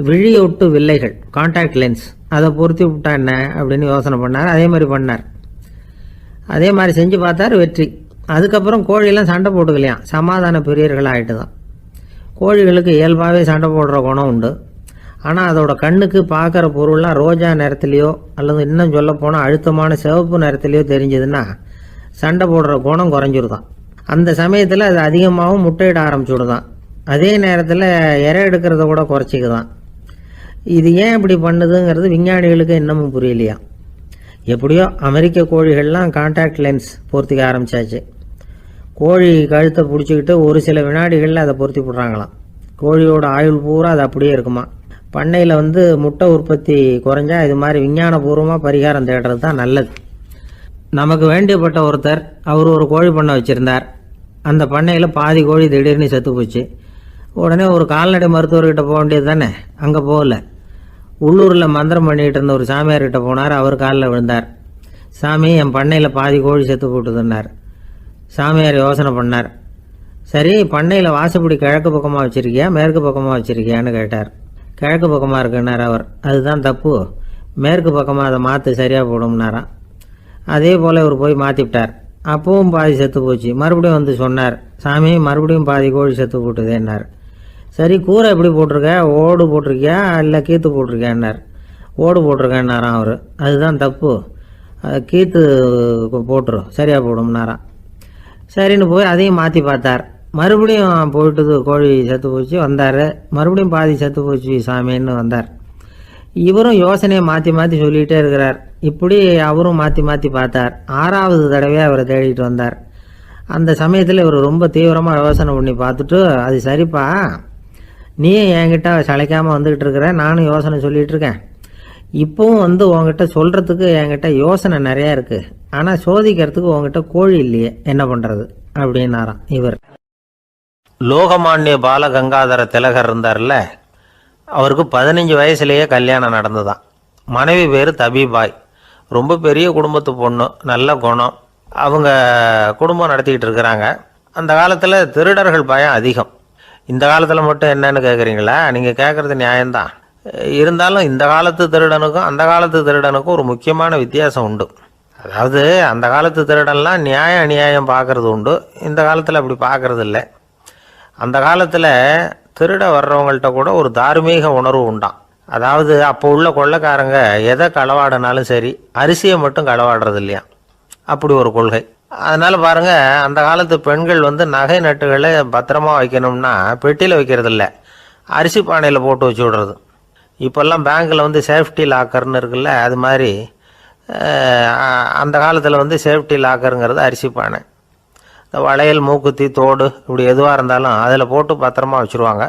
விழியொட்டு வில்லைகள், கான்டாக்ட் லென்ஸ், அதை பொருத்தி விட்டா என்ன அப்படின்னு யோசனை பண்ணார். அதே மாதிரி பண்ணார். அதே மாதிரி செஞ்சு பார்த்தார், வெற்றி. அதுக்கப்புறம் கோழியெல்லாம் சண்டை போட்டுக்கலையாம், சமாதான பிரியர்கள் ஆகிட்டு தான். கோழிகளுக்கு இயல்பாகவே சண்டை போடுற குணம் உண்டு. ஆனால் அதோட கண்ணுக்கு பார்க்குற பொருள்லாம் ரோஜா நிறத்துலையோ அல்லது இன்னும் சொல்ல போனால் அழுத்தமான சிவப்பு நிறத்துலையோ தெரிஞ்சதுன்னா சண்டை போடுற குணம் குறைஞ்சிருதான். அந்த சமயத்தில் அது அதிகமாகவும் முட்டையிட ஆரம்பிச்சுடுதான். அதே நேரத்தில் இறை எடுக்கிறத கூட குறைச்சிக்குதான். இது ஏன் இப்படி பண்ணுதுங்கிறது விஞ்ஞானிகளுக்கு இன்னமும் புரியலையா. எப்படியோ அமெரிக்க கோழிகள்லாம் கான்டாக்ட் லென்ஸ் பொருத்திக்க ஆரம்பித்தாச்சு. கோழி கழுத்தை பிடிச்சிக்கிட்டு ஒரு சில வினாடிகளில் அதை பொருத்தி விட்றாங்களாம். கோழியோட ஆயுள் பூரா அது அப்படியே இருக்குமா. பண்ணையில் முட்டை உற்பத்தி குறைஞ்சா இது மாதிரி விஞ்ஞானபூர்வமாக பரிகாரம் தேடுறது தான் நல்லது. நமக்கு வேண்டியப்பட்ட ஒருத்தர், அவர் ஒரு கோழி பண்ணை வச்சுருந்தார். அந்த பண்ணையில் பாதி கோழி திடீர்னு செத்து போச்சு. உடனே ஒரு கால்நடை மருத்துவர்கிட்ட போக வேண்டியது தானே. அங்கே போகல. உள்ளூரில் மந்திரம் பண்ணிகிட்டு இருந்த ஒரு சாமியார்கிட்ட போனார். அவர் காலில் விழுந்தார். சாமி, என் பண்ணையில் பாதி கோழி செத்து போட்டுதுன்னார். சாமியார் யோசனை பண்ணார். சரி, பண்ணையில் வாசப்படி கிழக்கு பக்கமாக வச்சுருக்கியா மேற்கு பக்கமாக வச்சுருக்கியான்னு கேட்டார். கிழக்கு பக்கமாக இருக்குன்னார் அவர். அதுதான் தப்பு, மேற்கு பக்கமாக அதை மாற்று, சரியாக போடும்னாராம். அதே போல் இவர் போய் மாற்றிவிட்டார். அப்பவும் பாதி செத்து போச்சு. மறுபடியும் சொன்னார், சாமி மறுபடியும் பாதி கோழி செத்து போட்டுதேன்னார். சரி, கூரை எப்படி போட்டிருக்க, ஓடு போட்டிருக்கியா இல்லை கீத்து போட்டிருக்கியான்னார். ஓடு போட்டிருக்கேன்னாராம் அவர். அதுதான் தப்பு, கீத்து போட்டுரும், சரியாக போடும்னாராம். சரின்னு போய் அதையும் மாற்றி பார்த்தார். மறுபடியும் போயிட்டுது, கோழி செத்து போச்சு. வந்தார். மறுபடியும் பாதி செத்து போச்சு சாமின்னு வந்தார். இவரும் யோசனையை மாற்றி மாற்றி சொல்லிகிட்டே இருக்கிறார். இப்படி அவரும் மாற்றி மாற்றி பார்த்தார். 6வது தடவையாக அவரை தேடிட்டு வந்தார். அந்த சமயத்தில் இவர் ரொம்ப தீவிரமாக யோசனை பண்ணி பார்த்துட்டு, அது சரிப்பா, நீயும் என்கிட்ட சளைக்காமல் வந்துக்கிட்டு இருக்கிற, நானும் யோசனை சொல்லிகிட்டு இருக்கேன். இப்போவும் உங்ககிட்ட சொல்கிறதுக்கு என்கிட்ட யோசனை நிறையா இருக்குது. ஆனால் சோதிக்கிறதுக்கு உங்ககிட்ட கோழி இல்லையே, என்ன பண்ணுறது அப்படின்னாராம் இவர். லோகமானிய பாலகங்காதர திலகர் இருந்தார்ல, அவருக்கு 15 வயசுலேயே கல்யாணம் நடந்துதான். மனைவி பேர் தபிபாய். ரொம்ப பெரிய குடும்பத்து பொண்ணு, நல்ல குணம். அவங்க குடும்பம் நடத்திக்கிட்டு இருக்கிறாங்க. அந்த காலத்தில் திருடர்கள் பயம் அதிகம். இந்த காலத்தில் மட்டும் என்னன்னு கேட்குறீங்களா? நீங்கள் கேட்குறது நியாயம்தான். இருந்தாலும் இந்த காலத்து திருடனுக்கும் அந்த காலத்து திருடனுக்கும் ஒரு முக்கியமான வித்தியாசம் உண்டு. அதாவது அந்த காலத்து திருடன்லாம் நியாயம் அநியாயம் பார்க்குறது உண்டு. இந்த காலத்தில் அப்படி பார்க்குறது இல்லை. அந்த காலத்தில் திருட வர்றவங்கள்ட்ட கூட ஒரு தார்மீக உணர்வு உண்டாம். அதாவது அப்போ உள்ள கொள்ளைக்காரங்க எதை களவாடினாலும் சரி, அரிசியை மட்டும் களவாடுறது இல்லையா, அப்படி ஒரு கொள்கை. அதனால் பாருங்கள், அந்த காலத்து பெண்கள் நகை நட்டுகளை பத்திரமா வைக்கணும்னா பெட்டியில் வைக்கிறது இல்லை, அரிசி பானையில் போட்டு வச்சு விடுறது. இப்போல்லாம் பேங்க்கில் சேஃப்டி லாக்கர்னு இருக்குல்ல, அது மாதிரி அந்த காலத்தில் சேஃப்டி லாக்கருங்கிறது அரிசி பானை. இந்த வளையல், மூக்குத்தி, தோடு இப்படி எதுவாக இருந்தாலும் அதில் போட்டு பத்திரமா வச்சுருவாங்க.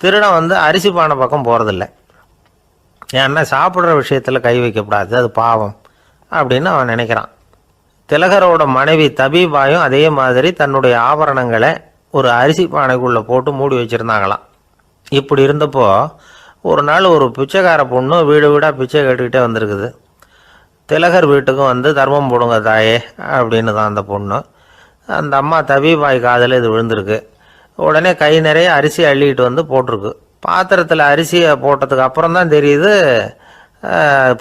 திருடன் அரிசி பானை பக்கம் போகிறதில்ல. ஏன்னா சாப்பிட்ற விஷயத்தில் கை வைக்கக்கூடாது, அது பாவம் அப்படின்னு அவன் நினைக்கிறான். திலகரோட மனைவி தபிபாயும் அதே மாதிரி தன்னுடைய ஆபரணங்களை ஒரு அரிசி பானைக்குள்ளே போட்டு மூடி வச்சுருந்தாங்களாம். இப்படி இருந்தப்போ ஒரு நாள் ஒரு பிச்சைக்கார பொண்ணு வீடு வீடாக பிச்சை கேட்டுக்கிட்டே வந்திருக்குது. திலகர் வீட்டுக்கும் தர்மம் போடுங்க தாயே அப்படின்னு தான் அந்த பொண்ணு. அந்த அம்மா தபிபாய் காதில் இது விழுந்திருக்கு. உடனே கை நிறைய அரிசி அள்ளிக்கிட்டு போட்டிருக்கு. பாத்திரத்தில் அரிசியை போட்டதுக்கு அப்புறம் தான் தெரியுது,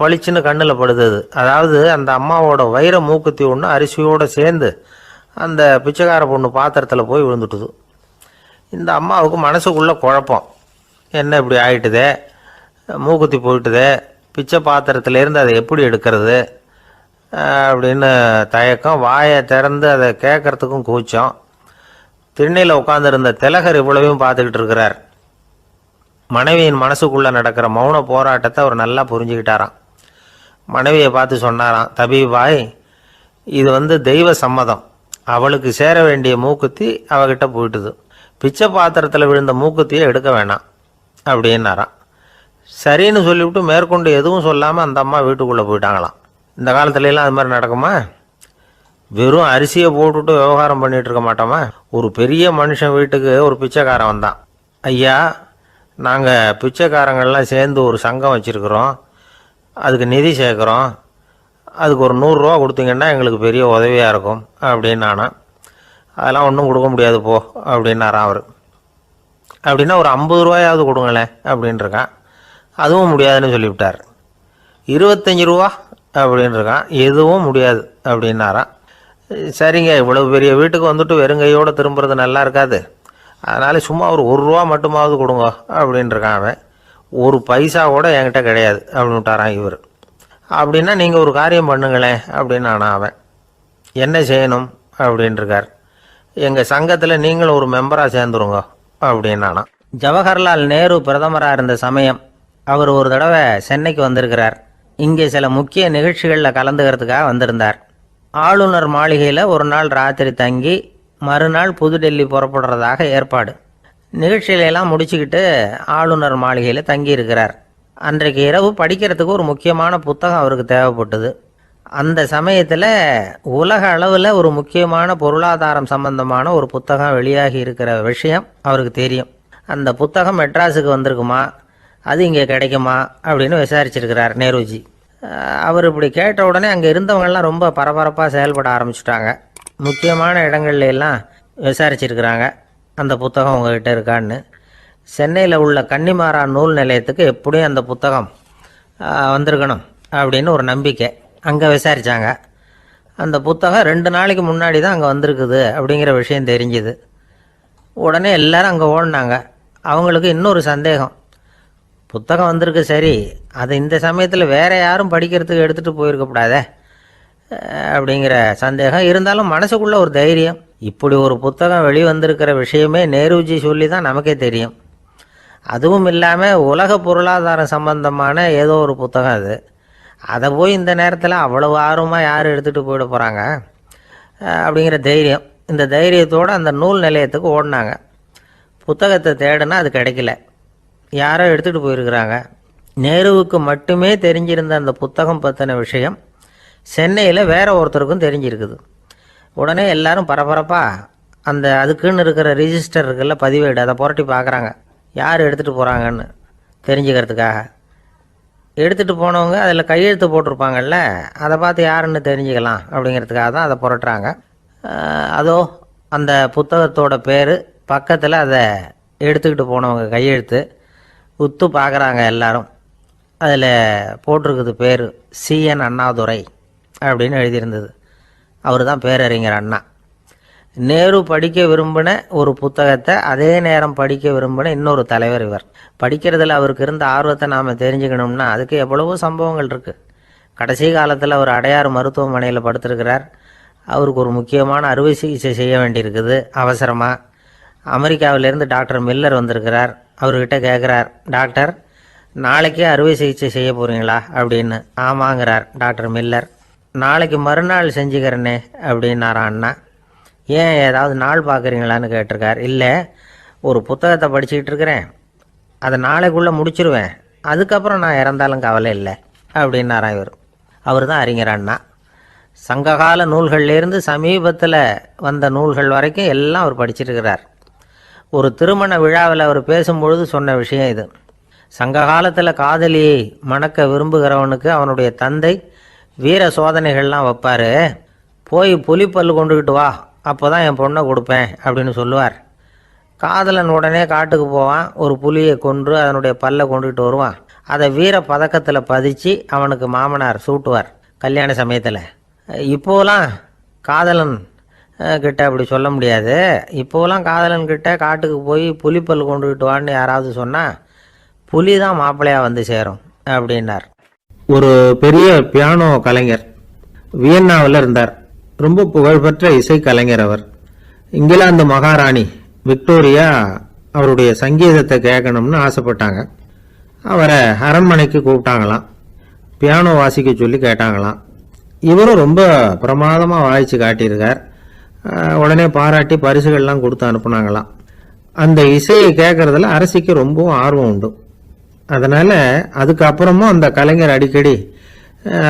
பளிச்சுன்னு கண்ணில் படுது. அதாவது அந்த அம்மாவோட வைர மூக்குத்தி ஒன்று அரிசியோடு சேர்ந்து அந்த பிச்சைக்கார பொண்ணு பாத்திரத்தில் போய் விழுந்துட்டுது. இந்த அம்மாவுக்கு மனசுக்குள்ளே குழப்பம், என்ன இப்படி ஆயிட்டுதே, மூக்குத்தி போயிட்டுதே, பிச்சை பாத்திரத்துலேருந்து அதை எப்படி எடுக்கிறது அப்படின்னு தயக்கம். வாயை திறந்து அதை கேட்கறதுக்கும் கூச்சம். திண்ணையில் உட்காந்துருந்த திலகர் இவ்வளவையும் பார்த்துக்கிட்டு இருக்கிறார். மனைவியின் மனசுக்குள்ளே நடக்கிற மௌன போராட்டத்தை அவர் நல்லா புரிஞ்சுக்கிட்டாராம். மனைவியை பார்த்து சொன்னாராம், தபிபாய், இது தெய்வ சம்மதம். அவளுக்கு சேர வேண்டிய மூக்குத்தி அவகிட்ட போயிட்டுது. பிச்சை பாத்திரத்தில் விழுந்த மூக்குத்தியை எடுக்க வேணாம் அப்படின்னாராம். சரின்னு சொல்லிவிட்டு மேற்கொண்டு எதுவும் சொல்லாமல் அந்த அம்மா வீட்டுக்குள்ளே போயிட்டாங்களாம். இந்த காலத்துலலாம் அது மாதிரி நடக்குமா? வெறும் அரிசியை போட்டுவிட்டு விவகாரம் பண்ணிகிட்டு இருக்க மாட்டோமா? ஒரு பெரிய மனுஷன் வீட்டுக்கு ஒரு பிச்சைக்காரன் வந்தான். ஐயா, நாங்கள் பிச்சைக்காரங்கள்லாம் சேர்ந்து ஒரு சங்கம் வச்சுருக்குறோம், அதுக்கு நிதி சேர்க்குறோம், அதுக்கு ஒரு 100 ரூபா கொடுத்தீங்கன்னா எங்களுக்கு பெரிய உதவியாக இருக்கும் அப்படின்னு நானா. அதெல்லாம் ஒன்றும் கொடுக்க முடியாது போ அப்படின்னாராம் அவர். அப்படின்னா ஒரு 50 ரூபாயாவது கொடுங்களேன் அப்படின்ட்டுருக்கான். அதுவும் முடியாதுன்னு சொல்லிவிட்டார். 25 ரூபா அப்படின்ட்டுருக்கான். எதுவும் முடியாது அப்படின்னாராம். சரிங்க, இவ்வளவு பெரிய வீட்டுக்கு வந்துட்டு வெறுங்கையோடு திரும்புறது நல்லா இருக்காது, அதனால சும்மா ஒரு ரூபா மட்டுமாவது கொடுங்க அப்படின்ட்டுருக்கான் அவன். ஒரு பைசா கூட என்கிட்ட கிடையாது அப்படின்னு விட்டாரான் இவர். அப்படின்னா நீங்கள் ஒரு காரியம் பண்ணுங்களேன் அப்படின்னானா அவன். என்ன செய்யணும் அப்படின்ட்டுருக்கார். எங்கள் சங்கத்தில் நீங்களும் ஒரு மெம்பராக சேர்ந்துருங்க அப்படின்னானா. ஜவஹர்லால் நேரு பிரதமராக இருந்த சமயம் அவர் ஒரு தடவை சென்னைக்கு வந்திருக்கிறார். இங்கே சில முக்கிய நிகழ்ச்சிகளில் கலந்துக்கிறதுக்காக வந்திருந்தார். ஆளுநர் மாளிகையில் ஒரு நாள் ராத்திரி தங்கி மறுநாள் புதுடெல்லி புறப்படுறதாக ஏற்பாடு. நிகழ்ச்சியிலெல்லாம் முடிச்சுக்கிட்டு ஆளுநர் மாளிகையில் தங்கியிருக்கிறார். அன்றைக்கு இரவு படிக்கிறதுக்கு ஒரு முக்கியமான புத்தகம் அவருக்கு தேவைப்பட்டது. அந்த சமயத்தில் உலக அளவில் ஒரு முக்கியமான பொருளாதாரம் சம்பந்தமான ஒரு புத்தகம் வெளியாகி இருக்கிற விஷயம் அவருக்கு தெரியும். அந்த புத்தகம் மெட்ராஸுக்கு வந்திருக்குமா, அது இங்கே கிடைக்குமா அப்படின்னு விசாரிச்சிருக்கிறார் நேருஜி. அவர் இப்படி கேட்ட உடனே அங்கே இருந்தவங்கெல்லாம் ரொம்ப பரபரப்பாக செயல்பட ஆரம்பிச்சுட்டாங்க. முக்கியமான இடங்கள்ல எல்லாம் விசாரிச்சிருக்கிறாங்க அந்த புத்தகம் உங்ககிட்ட இருக்கான்னு. சென்னையில் உள்ள கன்னிமாரா நூல் நிலையத்துக்கு எப்படியும் அந்த புத்தகம் வந்திருக்கணும் அப்படின்னு ஒரு நம்பிக்கை. அங்கே விசாரித்தாங்க. அந்த புத்தகம் 2 நாளைக்கு முன்னாடி தான் அங்கே வந்திருக்குது அப்படிங்கிற விஷயம் தெரிஞ்சுது. உடனே எல்லாரும் அங்கே ஓடினாங்க. அவங்களுக்கு இன்னொரு சந்தேகம், புத்தகம் வந்திருக்கு சரி, அது இந்த சமயத்தில் வேற யாரும் படிக்கிறதுக்கு எடுத்துகிட்டு போயிருக்கக்கூடாதே அப்படிங்கிற சந்தேகம். இருந்தாலும் மனசுக்குள்ள ஒரு தைரியம், இப்படி ஒரு புத்தகம் வெளிவந்திருக்கிற விஷயமே நேருஜி சொல்லி தான் நமக்கே தெரியும். அதுவும் இல்லாமல் உலக பொருளாதாரம் சம்பந்தமான ஏதோ ஒரு புத்தகம் அது. அதை போய் இந்த நேரத்தில் அவ்வளவு ஆர்வமாக யார் எடுத்துகிட்டு போயிட போகிறாங்க அப்படிங்கிற தைரியம். இந்த தைரியத்தோடு அந்த நூல் நிலையத்துக்கு ஓடினாங்க. புத்தகத்தை தேடினா அது கிடைக்கல, யாரோ எடுத்துகிட்டு போயிருக்கிறாங்க. நேருவுக்கு மட்டுமே தெரிஞ்சிருந்த அந்த புத்தகம் பற்றின விஷயம் சென்னையில் வேற ஒருத்தருக்கும் தெரிஞ்சிருக்குது. உடனே எல்லாரும் பரபரப்பாக அந்த அதுக்குன்னு இருக்கிற ரிஜிஸ்டர் இருக்குல்ல, பதிவேடு, அதை புரட்டி பார்க்குறாங்க யார் எடுத்துகிட்டு போகிறாங்கன்னு தெரிஞ்சுக்கிறதுக்காக. எடுத்துகிட்டு போனவங்க அதில் கையெழுத்து போட்டிருப்பாங்கல்ல, அதை பார்த்து யாருன்னு தெரிஞ்சுக்கலாம் அப்படிங்கிறதுக்காக தான் அதை புரட்டுறாங்க. அதோ அந்த புத்தகத்தோட பேர் பக்கத்தில் அதை எடுத்துக்கிட்டு போனவங்க கையெழுத்து உத்து பார்க்குறாங்க எல்லாரும். அதில் போட்டிருக்குது பேர் CN அண்ணாதுரை அப்படின்னு எழுதியிருந்தது. அவர் தான் பேரறிஞர் அண்ணா. நேரு படிக்க விரும்பின ஒரு புத்தகத்தை அதே நேரம் படிக்க விரும்பின இன்னொரு தலைவர் இவர். படிக்கிறதுல அவருக்கு இருந்த ஆர்வத்தை நாம் தெரிஞ்சுக்கணும்னா அதுக்கு எவ்வளவோ சம்பவங்கள் இருக்குது. கடைசி காலத்தில் அவர் அடையாறு மருத்துவமனையில் படுத்திருக்கிறார். அவருக்கு ஒரு முக்கியமான அறுவை சிகிச்சை செய்ய வேண்டியிருக்குது அவசரமாக. அமெரிக்காவிலேருந்து டாக்டர் மில்லர் வந்திருக்கிறார். அவர்கிட்ட கேட்குறார், டாக்டர் நாளைக்கே அறுவை சிகிச்சை செய்ய போகிறீங்களா அப்படின்னு. ஆமாங்கிறார் டாக்டர் மில்லர். நாளைக்கு மறுநாள் செஞ்சுக்கிறேனே அப்படின்னாரான் அண்ணா. ஏன் ஏதாவது நாள் பார்க்குறீங்களான்னு கேட்டிருக்கார். இல்லை, ஒரு புத்தகத்தை படிச்சுக்கிட்டு இருக்கிறேன், அதை நாளைக்குள்ளே முடிச்சிருவேன், அதுக்கப்புறம் நான் இறந்தாலும் கவலை இல்லை அப்படின்னாரான் இவர். அவர் தான் அறிஞர் அண்ணா. சங்ககால நூல்கள்லேருந்து சமீபத்தில் வந்த நூல்கள் வரைக்கும் எல்லாம் அவர் படிச்சிருக்கிறார். ஒரு திருமண விழாவில் அவர் பேசும்பொழுது சொன்ன விஷயம் இது. சங்க காலத்தில் காதலியை மணக்க விரும்புகிறவனுக்கு அவனுடைய தந்தை வீர சோதனைகள்லாம் வைப்பார். போய் புலிப்பல் கொண்டுக்கிட்டு வா, அப்போ தான் என் பொண்ணை கொடுப்பேன் அப்படின்னு சொல்லுவார். காதலன் உடனே காட்டுக்கு போவான், ஒரு புலியை கொன்று அதனுடைய பல்லை கொண்டுக்கிட்டு வருவான். அதை வீர பதக்கத்தில் பதிச்சு அவனுக்கு மாமனார் சூட்டுவார் கல்யாண சமயத்தில். இப்போலாம் காதலன் கிட்ட அப்படி சொல்ல முடியாது. இப்போலாம் காதலன் கிட்ட காட்டுக்கு போய் புலிப்பல் கொண்டுக்கிட்டு வான்னு யாராவது சொன்னால் புலி தான் மாப்பிள்ளையாக வந்து சேரும் அப்படின்னார். ஒரு பெரிய பியானோ கலைஞர் வியன்னாவில் இருந்தார். ரொம்ப புகழ்பெற்ற இசை கலைஞர் அவர். இங்கிலாந்து மகாராணி விக்டோரியா அவருடைய சங்கீதத்தை கேட்கணும்னு ஆசைப்பட்டாங்க. அவரை அரண்மனைக்கு கூப்பிட்டாங்களாம். பியானோ வாசிக்க சொல்லி கேட்டாங்களாம். இவரும் ரொம்ப பிரமாதமாக வாய்ச்சி காட்டியிருக்கார். உடனே பாராட்டி பரிசுகள்லாம் கொடுத்து அனுப்புனாங்களாம். அந்த இசையை கேட்கறதுல அரசிக்கு ரொம்பவும் ஆர்வம் உண்டு. அதனால் அதுக்கப்புறமும் அந்த கலைஞர் அடிக்கடி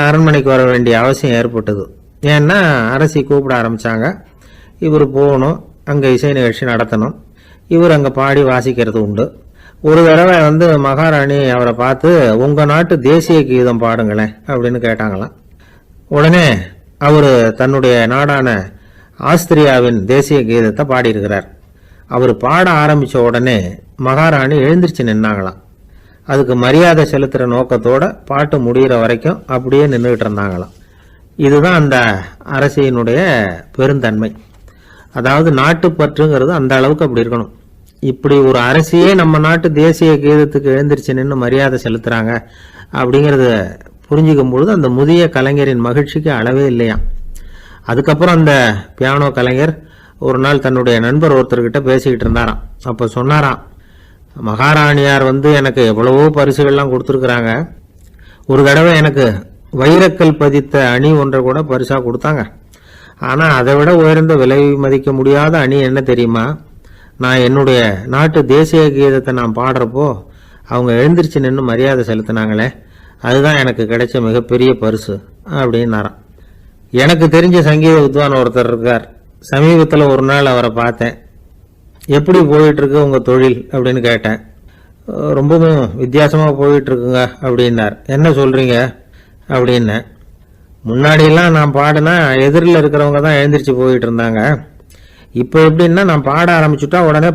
அரண்மனைக்கு வர வேண்டிய அவசியம் ஏற்பட்டது. ஏன்னா அரசி கூப்பிட ஆரம்பித்தாங்க. இவர் போகணும், அங்கே இசை நிகழ்ச்சி நடத்தணும். இவர் அங்கே பாடி வாசிக்கிறது உண்டு. ஒரு தடவை மகாராணி அவரை பார்த்து, உங்கள் நாட்டு தேசிய கீதம் பாடுங்களேன் அப்படின்னு கேட்டாங்களாம். உடனே அவர் தன்னுடைய நாடான ஆஸ்திரியாவின் தேசிய கீதத்தை பாடியிருக்கிறார். அவர் பாட ஆரம்பித்த உடனே மகாராணி எழுந்திருச்சு நின்னாங்களாம். அதுக்கு மரியாதை செலுத்துகிற நோக்கத்தோட பாட்டு முடிகிற வரைக்கும் அப்படியே நின்றுக்கிட்டு இருந்தாங்களாம். இதுதான் அந்த அரசியினுடைய பெருந்தன்மை. அதாவது நாட்டுப்பற்றுங்கிறது அந்த அளவுக்கு அப்படி இருக்கணும். இப்படி ஒரு அரசியே நம்ம நாட்டு தேசிய கீதத்துக்கு எழுந்திருச்சு நின்று மரியாதை செலுத்துறாங்க அப்படிங்கிறத புரிஞ்சுக்கும் பொழுது அந்த முதிய கலைஞரின் மகிழ்ச்சிக்கு அளவே இல்லையாம். அதுக்கப்புறம் அந்த பியானோ கலைஞர் ஒரு நாள் தன்னுடைய நண்பர் ஒருத்தர்கிட்ட பேசிக்கிட்டு இருந்தாராம். அப்போ சொன்னாராம், மகாராணியார் எனக்கு எவ்வளவோ பரிசுகள்லாம் கொடுத்துருக்குறாங்க. ஒரு தடவை எனக்கு வைரக்கல் பதித்த அணி ஒன்றை கூட பரிசாக கொடுத்தாங்க. ஆனால் அதை விட உயர்ந்த விலை மதிக்க முடியாத அணி என்ன தெரியுமா? நான் என்னுடைய நாட்டு தேசிய கீதத்தை நான் பாடுறப்போ அவங்க எழுந்திருச்சு நின்று மரியாதை செலுத்தினாங்களே, அதுதான் எனக்கு கிடைச்ச மிகப்பெரிய பரிசு அப்படின்னாராம். எனக்கு தெரிஞ்ச சங்கீத வித்வான் ஒருத்தர் இருக்கார். சமீபத்தில் ஒரு நாள் அவரை பார்த்தேன். எப்படி போயிட்டுருக்கு உங்கள் தொழில் அப்படின்னு கேட்டேன். ரொம்பவும் வித்தியாசமாக போயிட்டுருக்குங்க அப்படின்னார். என்ன சொல்கிறீங்க அப்படின்னேன். முன்னாடியெல்லாம் நான் பாடினா எதிரில் இருக்கிறவங்க தான் எழுந்திரிச்சு போயிட்டு இருந்தாங்க. இப்போ எப்படின்னா நான் பாட ஆரம்பிச்சுட்டா உடனே